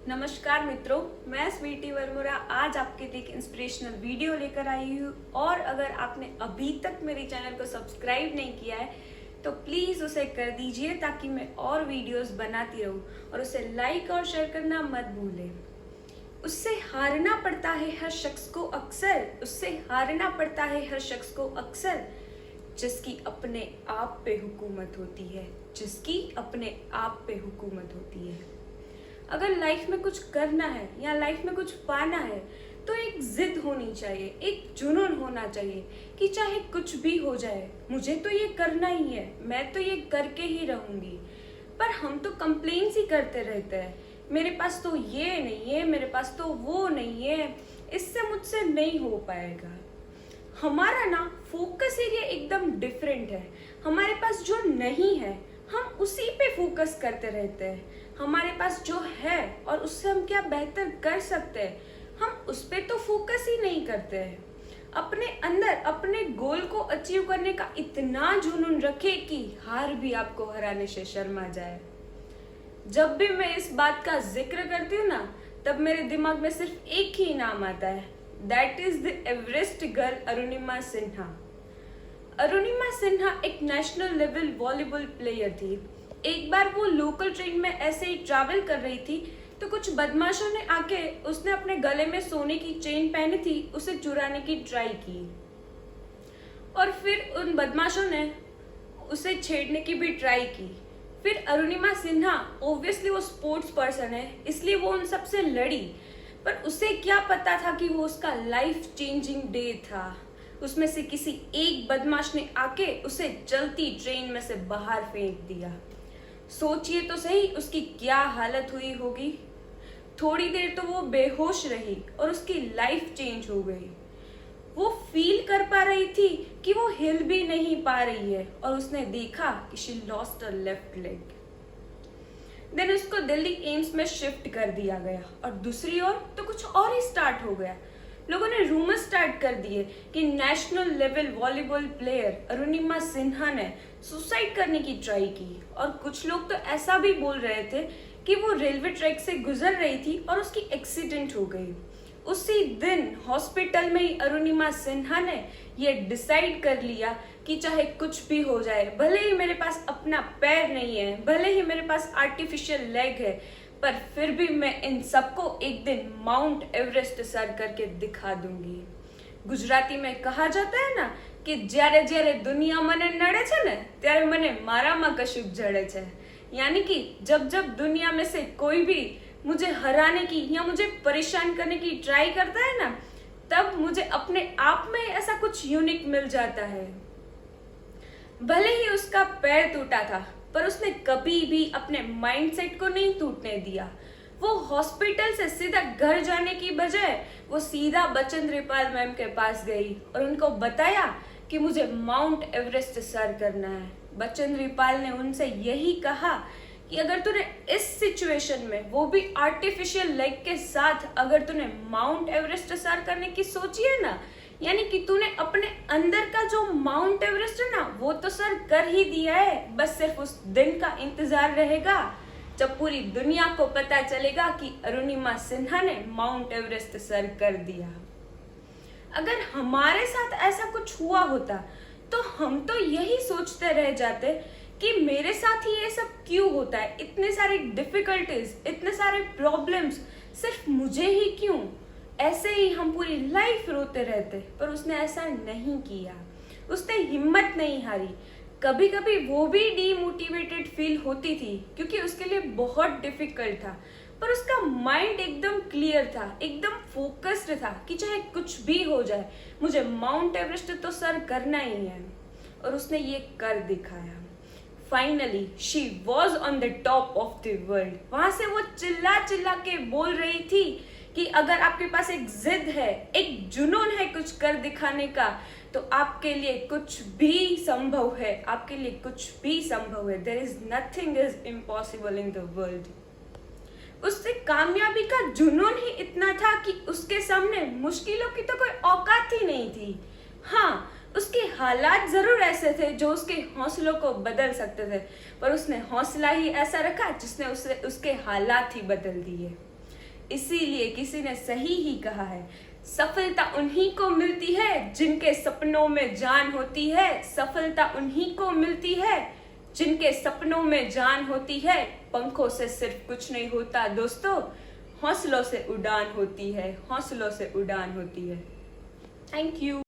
नमस्कार मित्रों, मैं स्वीटी वर्मोरा आज आपके लिए एक इंस्पिरेशनल वीडियो लेकर आई हूँ। और अगर आपने अभी तक मेरे चैनल को सब्सक्राइब नहीं किया है तो प्लीज़ उसे कर दीजिए ताकि मैं और वीडियोस बनाती रहूँ, और उसे लाइक और शेयर करना मत भूलें। उससे हारना पड़ता है हर शख्स को अक्सर, उससे हारना पड़ता है हर शख्स को अक्सर, जिसकी अपने आप पे हुकूमत होती है, जिसकी अपने आप पे हुकूमत होती है। अगर लाइफ में कुछ करना है या लाइफ में कुछ पाना है तो एक जिद होनी चाहिए, एक जुनून होना चाहिए कि चाहे कुछ भी हो जाए मुझे तो ये करना ही है, मैं तो ये करके ही रहूंगी। पर हम तो कंप्लेन्स ही करते रहते हैं, मेरे पास तो ये नहीं है, मेरे पास तो वो नहीं है, इससे मुझसे नहीं हो पाएगा। हमारा ना फोकस एरिया एकदम डिफरेंट है। हमारे पास जो नहीं है हम उसी पे फोकस करते रहते हैं। हमारे पास जो है और उससे हम क्या बेहतर कर सकते हैं हम उस पे तो फोकस ही नहीं करते हैं। अपने अंदर अपने गोल को अचीव करने का इतना जुनून रखे कि हार भी आपको हराने से शर्मा जाए। जब भी मैं इस बात का जिक्र करती हूँ ना तब मेरे दिमाग में सिर्फ एक ही नाम आता है, that is the Everest girl Arunima Sinha. Arunima Sinha एक नेशनल लेवल वॉलीबॉल प्लेयर थी। एक बार वो लोकल ट्रेन में ऐसे ही ट्रैवल कर रही थी तो कुछ बदमाशों ने आके उसने अपने गले में सोने की चेन पहनी थी उसे चुराने की ट्राई की, और फिर उन बदमाशों ने उसे छेड़ने की भी ट्राई की। फिर अरुणिमा सिन्हा, ऑब्वियसली वो स्पोर्ट्स पर्सन है इसलिए वो उन सबसे लड़ी, पर उसे क्या पता था कि वो उसका लाइफ चेंजिंग डे था। उसमें से किसी एक बदमाश ने आके उसे चलती ट्रेन में से बाहर फेंक दिया। सोचिए तो सही उसकी क्या हालत हुई होगी। थोड़ी देर तो वो बेहोश रही और उसकी लाइफ चेंज हो गई। वो फील कर पा रही थी कि वो हिल भी नहीं पा रही है, और उसने देखा कि she lost a left leg. Then उसको दिल्ली एम्स में शिफ्ट कर दिया गया, और दूसरी ओर तो कुछ और ही स्टार्ट हो गया। लोगों ने रूमर स्टार्ट कर दिए कि national level volleyball player Arunima Sinha ने सुसाइड करने की ट्राई की, और कुछ लोग तो ऐसा भी बोल रहे थे कि वो रेलवे ट्रैक से गुजर रही थी और उसकी एक्सीडेंट हो गई। उसी दिन हॉस्पिटल में ही अरुणिमा सिन्हा ने ये डिसाइड कर लिया कि चाहे कुछ भी हो जाए, भले ही मेरे पास अपना पैर नहीं है, भले ही मेरे पास आर्टिफिशियल लेग है, पर फिर भी मैं इन सबको एक दिन माउंट एवरेस्ट सर करके दिखा दूंगी। गुजराती में कहा जाता है ना कि જ્યારે જ્યારે दुनिया મને નડે છે ને ત્યારે મને મારામાં કશુંક જડે છે। यानी कि जब जब दुनिया में से कोई भी मुझे हराने की या मुझे परेशान करने की ट्राई करता है ना तब मुझे अपने आप में ऐसा कुछ यूनिक मिल जाता है। भले ही उसका पैर टूटा था पर उसने कभी भी अपने माइंडसेट को नहीं टूटने दिया। वो हॉस्पिटल से सीधा घर जाने की बजाय वो सीधा बचन रिपाल मैम के पास गई और उनको बताया कि मुझे माउंट एवरेस्ट सर करना है। बचन रिपाल ने उनसे यही कहा कि अगर तूने इस सिचुएशन में वो भी आर्टिफिशियल लेग के साथ अगर तूने माउंट एवरेस्ट सर करने की सोची है ना, यानी कि तूने अपने अंदर का जो माउंट एवरेस्ट है ना वो तो सर कर ही दिया है, बस सिर्फ उस दिन का इंतजार रहेगा जब पूरी दुनिया को पता चलेगा कि अरुणिमा सिन्हा ने माउंट एवरेस्ट सर कर दिया। अगर हमारे साथ ऐसा कुछ हुआ होता तो हम तो यही सोचते रह जाते कि मेरे साथ ही ये सब क्यों होता है, इतने सारे डिफिकल्टीज, इतने सारे प्रॉब्लम्स सिर्फ मुझे ही क्यों। ऐसे ही हम पूरी लाइफ रोते रहते, पर उसने ऐसा नहीं किया, उसने हिम्मत नहीं हारी। कभी कभी वो भी डीमोटिवेटेड फील होती थी क्योंकि उसके लिए बहुत डिफिकल्ट था, पर उसका माइंड एकदम क्लियर था, एकदम फोकस्ड था कि चाहे कुछ भी हो जाए मुझे माउंट एवरेस्ट तो सर करना ही है, और उसने ये कर दिखाया। Finally she was on the top of the world. वहां से वो चिल्ला चिल्ला के बोल रही थी कि अगर आपके पास एक जिद है, एक जुनून है कुछ कर दिखाने का, तो आपके लिए कुछ भी संभव है, आपके लिए कुछ भी संभव है। There is nothing is impossible in the world. उससे कामयाबी का जुनून ही इतना था कि उसके सामने मुश्किलों की तो कोई औकात ही नहीं थी। हाँ, उसके हालात जरूर ऐसे थे जो उसके हौसलों को बदल सकते थे, पर उसने हौसला ही ऐसा रखा जिसने उसके हालात ही बदल दिए। इसीलिए किसी ने सही ही कहा है, सफलता उन्हीं को मिलती है जिनके सपनों में जान होती है। सफलता उन्हीं को मिलती है जिनके सपनों में जान होती है। पंखों से सिर्फ कुछ नहीं होता दोस्तों, हौसलों से उड़ान होती है, हौसलों से उड़ान होती है। Thank you.